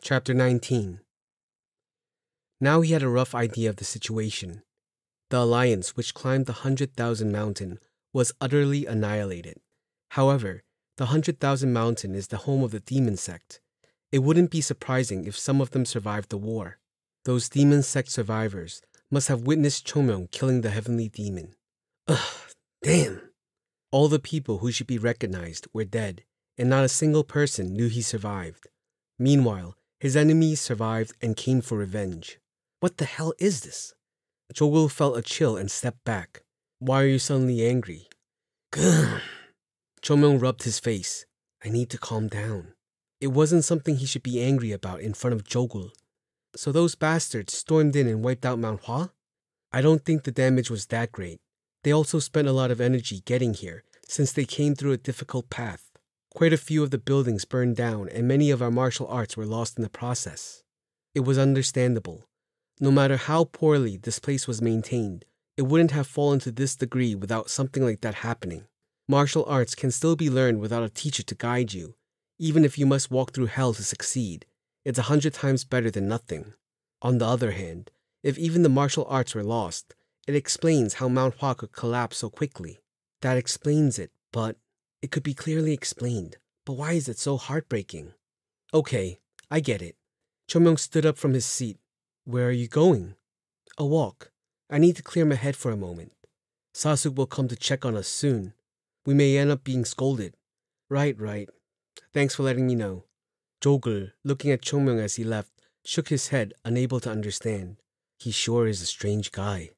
Chapter 19. Now he had a rough idea of the situation. The alliance, which climbed the 100,000 mountain, was utterly annihilated. However, the 100,000 mountain is the home of the demon sect. It wouldn't be surprising if some of them survived the war. Those demon sect survivors must have witnessed Chung Myeong killing the heavenly demon. Ugh, damn. All the people who should be recognized were dead, and not a single person knew he survived. Meanwhile, his enemies survived and came for revenge. What the hell is this? Jogul felt a chill and stepped back. Why are you suddenly angry? Gah. Chung Myeong rubbed his face. I need to calm down. It wasn't something he should be angry about in front of Jogul. So those bastards stormed in and wiped out Mount Hua? I don't think the damage was that great. They also spent a lot of energy getting here, since they came through a difficult path. Quite a few of the buildings burned down, and many of our martial arts were lost in the process. It was understandable. No matter how poorly this place was maintained, it wouldn't have fallen to this degree without something like that happening. Martial arts can still be learned without a teacher to guide you. Even if you must walk through hell to succeed, it's 100 times better than nothing. On the other hand, if even the martial arts were lost, it explains how Mount Hua could collapse so quickly. That explains it, but it could be clearly explained. But why is it so heartbreaking? Okay, I get it. Chung Myeong stood up from his seat. Where are you going? A walk. I need to clear my head for a moment. Sasuk will come to check on us soon. We may end up being scolded. Right. Thanks for letting me know. Jogul, looking at Chung Myeong as he left, shook his head, unable to understand. He sure is a strange guy.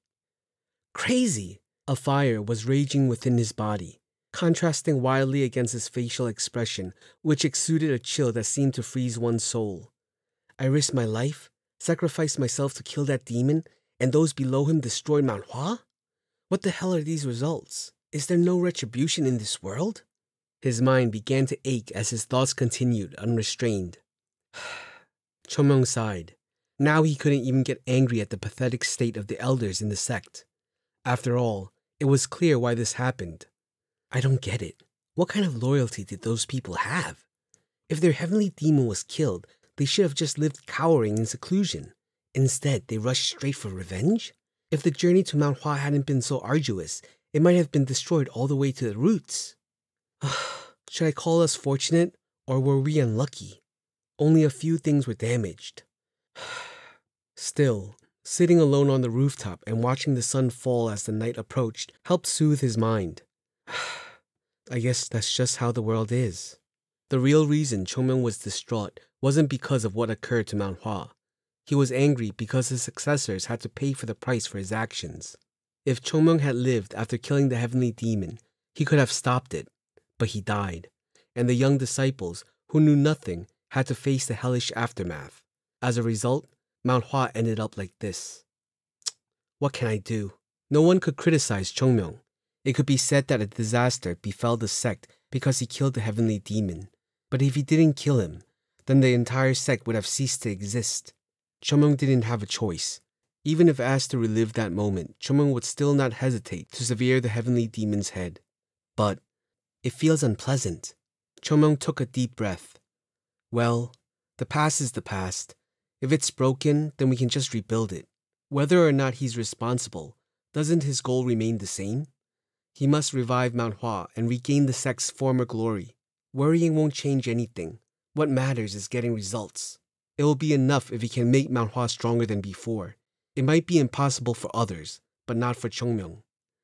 Crazy! A fire was raging within his body, contrasting wildly against his facial expression, which exuded a chill that seemed to freeze one's soul. I risked my life, sacrificed myself to kill that demon, and those below him destroyed Mount Hua? What the hell are these results? Is there no retribution in this world? His mind began to ache as his thoughts continued, unrestrained. Chung Myeong sighed. Now he couldn't even get angry at the pathetic state of the elders in the sect. After all, it was clear why this happened. I don't get it. What kind of loyalty did those people have? If their heavenly demon was killed, they should have just lived cowering in seclusion. Instead, they rushed straight for revenge? If the journey to Mount Hua hadn't been so arduous, it might have been destroyed all the way to the roots. Should I call us fortunate, or were we unlucky? Only a few things were damaged. Still, sitting alone on the rooftop and watching the sun fall as the night approached helped soothe his mind. I guess that's just how the world is. The real reason Chung Myeong was distraught wasn't because of what occurred to Mount Hua. He was angry because his successors had to pay for the price for his actions. If Chung Myeong had lived after killing the heavenly demon, he could have stopped it, but he died, and the young disciples, who knew nothing, had to face the hellish aftermath. As a result, Mount Hua ended up like this. What can I do? No one could criticize Chung Myeong. It could be said that a disaster befell the sect because he killed the heavenly demon. But if he didn't kill him, then the entire sect would have ceased to exist. Chung Myeong didn't have a choice. Even if asked to relive that moment, Chung Myeong would still not hesitate to sever the heavenly demon's head. But it feels unpleasant. Chung Myeong took a deep breath. Well, the past is the past. If it's broken, then we can just rebuild it. Whether or not he's responsible, doesn't his goal remain the same? He must revive Mount Hua and regain the sect's former glory. Worrying won't change anything. What matters is getting results. It will be enough if he can make Mount Hua stronger than before. It might be impossible for others, but not for Chung Myeong.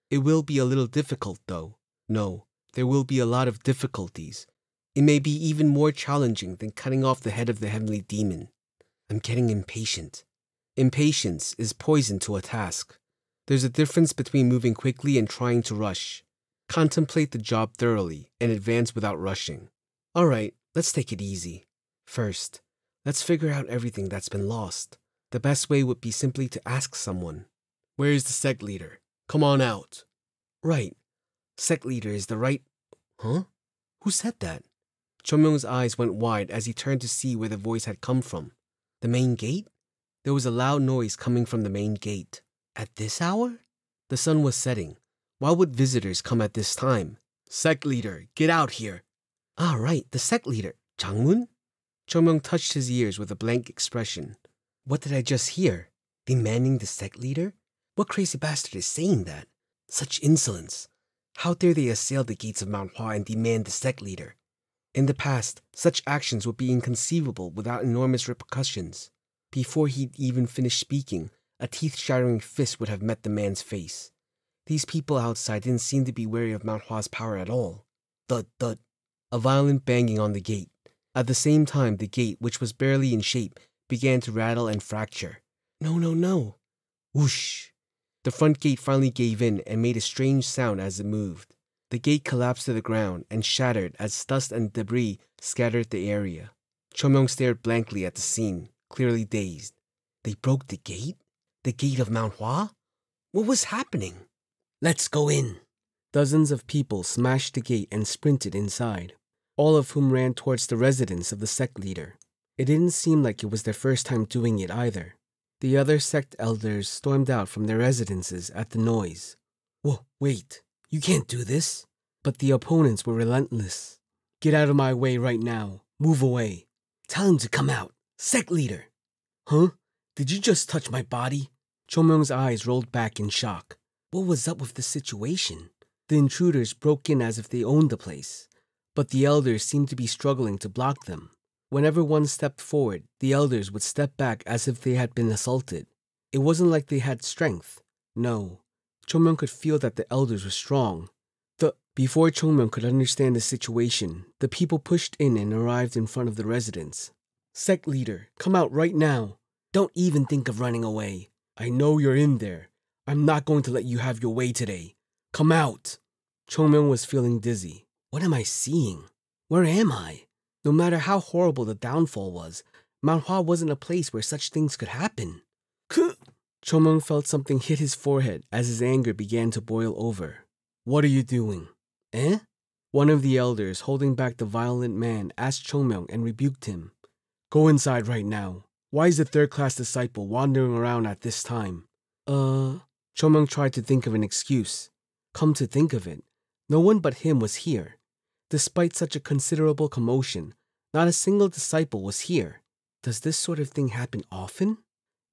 It will be a little difficult, though. No, there will be a lot of difficulties. It may be even more challenging than cutting off the head of the heavenly demon. I'm getting impatient. Impatience is poison to a task. There's a difference between moving quickly and trying to rush. Contemplate the job thoroughly and advance without rushing. All right, let's take it easy. First, let's figure out everything that's been lost. The best way would be simply to ask someone. Where is the sect leader? Come on out. Right. Sect leader is the right... Huh? Who said that? Chung Myeong's eyes went wide as he turned to see where the voice had come from. The main gate? There was a loud noise coming from the main gate. At this hour? The sun was setting. Why would visitors come at this time? Sect leader, get out here. Ah, right, the sect leader. Jangmun? Chung Myeong touched his ears with a blank expression. What did I just hear? Demanding the sect leader? What crazy bastard is saying that? Such insolence. How dare they assail the gates of Mount Hua and demand the sect leader? In the past, such actions would be inconceivable without enormous repercussions. Before he'd even finished speaking, a teeth-shattering fist would have met the man's face. These people outside didn't seem to be wary of Mount Hua's power at all. Thud, thud. A violent banging on the gate. At the same time, the gate, which was barely in shape, began to rattle and fracture. No, no, no. Whoosh. The front gate finally gave in and made a strange sound as it moved. The gate collapsed to the ground and shattered as dust and debris scattered the area. Chung Myeong stared blankly at the scene, clearly dazed. They broke the gate? The gate of Mount Hua? What was happening? Let's go in. Dozens of people smashed the gate and sprinted inside, all of whom ran towards the residence of the sect leader. It didn't seem like it was their first time doing it either. The other sect elders stormed out from their residences at the noise. Whoa, wait, you can't do this. But the opponents were relentless. Get out of my way right now. Move away. Tell him to come out. Sect leader. Huh? Did you just touch my body? Chung Myeong's eyes rolled back in shock. What was up with the situation? The intruders broke in as if they owned the place, but the elders seemed to be struggling to block them. Whenever one stepped forward, the elders would step back as if they had been assaulted. It wasn't like they had strength. No. Chung Myeong could feel that the elders were strong. Before Chung Myeong could understand the situation, the people pushed in and arrived in front of the residence. Sect leader, come out right now. Don't even think of running away. I know you're in there. I'm not going to let you have your way today. Come out. Chung Myeong was feeling dizzy. What am I seeing? Where am I? No matter how horrible the downfall was, Mount Hua wasn't a place where such things could happen. Chung Myeong felt something hit his forehead as his anger began to boil over. What are you doing? Eh? One of the elders, holding back the violent man, asked Chung Myeong and rebuked him. Go inside right now. Why is the third-class disciple wandering around at this time? Chung Myeong tried to think of an excuse. Come to think of it, no one but him was here. Despite such a considerable commotion, not a single disciple was here. Does this sort of thing happen often?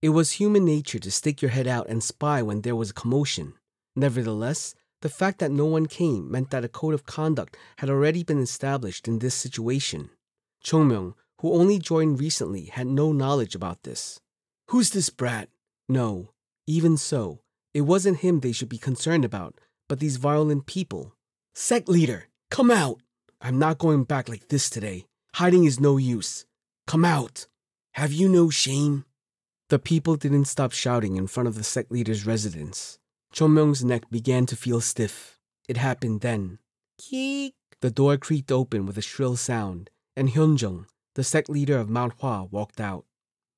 It was human nature to stick your head out and spy when there was a commotion. Nevertheless, the fact that no one came meant that a code of conduct had already been established in this situation. Chung Myeong, who only joined recently, had no knowledge about this. Who's this brat? No, even so, it wasn't him they should be concerned about, but these violent people. Sect leader, come out! I'm not going back like this today. Hiding is no use. Come out! Have you no shame? The people didn't stop shouting in front of the sect leader's residence. Chung Myeong's neck began to feel stiff. It happened then. Keek! The door creaked open with a shrill sound, and Hyunjung, the sect leader of Mount Hua, walked out.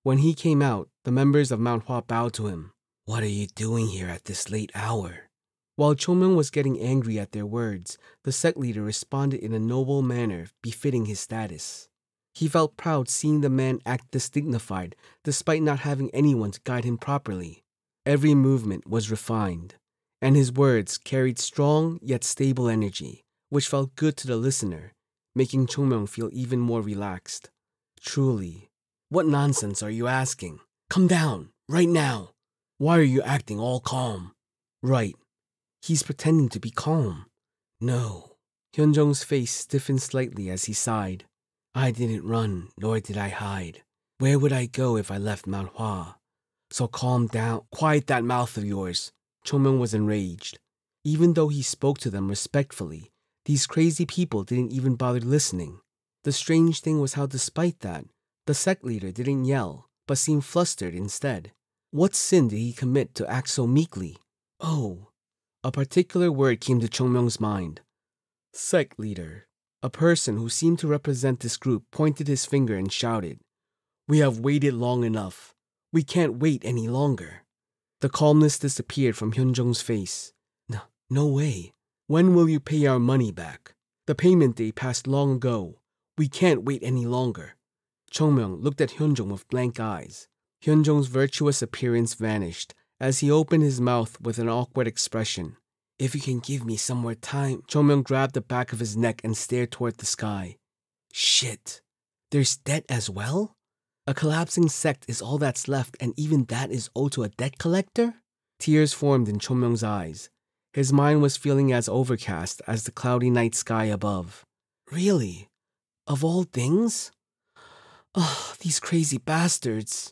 When he came out, the members of Mount Hua bowed to him. What are you doing here at this late hour? While Chung Myeong was getting angry at their words, the sect leader responded in a noble manner befitting his status. He felt proud seeing the man act this dignified, despite not having anyone to guide him properly. Every movement was refined, and his words carried strong yet stable energy, which felt good to the listener, making Chung Myeong feel even more relaxed. Truly, what nonsense are you asking? Come down, right now. Why are you acting all calm? Right. He's pretending to be calm. No. Hyunjung's face stiffened slightly as he sighed. I didn't run, nor did I hide. Where would I go if I left Mount Hua? So calm down. Quiet that mouth of yours. Chung Myeong was enraged. Even though he spoke to them respectfully, these crazy people didn't even bother listening. The strange thing was how despite that, the sect leader didn't yell, but seemed flustered instead. What sin did he commit to act so meekly? Oh, a particular word came to Chung Myeong's mind. Sect leader. A person who seemed to represent this group pointed his finger and shouted, We have waited long enough. We can't wait any longer. The calmness disappeared from Hyunjung's face. No way. When will you pay our money back? The payment day passed long ago. We can't wait any longer. Chung Myeong looked at Hyunjung with blank eyes. Hyunjung's virtuous appearance vanished as he opened his mouth with an awkward expression. If you can give me some more time. Chung Myeong grabbed the back of his neck and stared toward the sky. Shit. There's debt as well? A collapsing sect is all that's left, and even that is owed to a debt collector? Tears formed in Chung Myeong's eyes. His mind was feeling as overcast as the cloudy night sky above. Really? Of all things? Oh, these crazy bastards.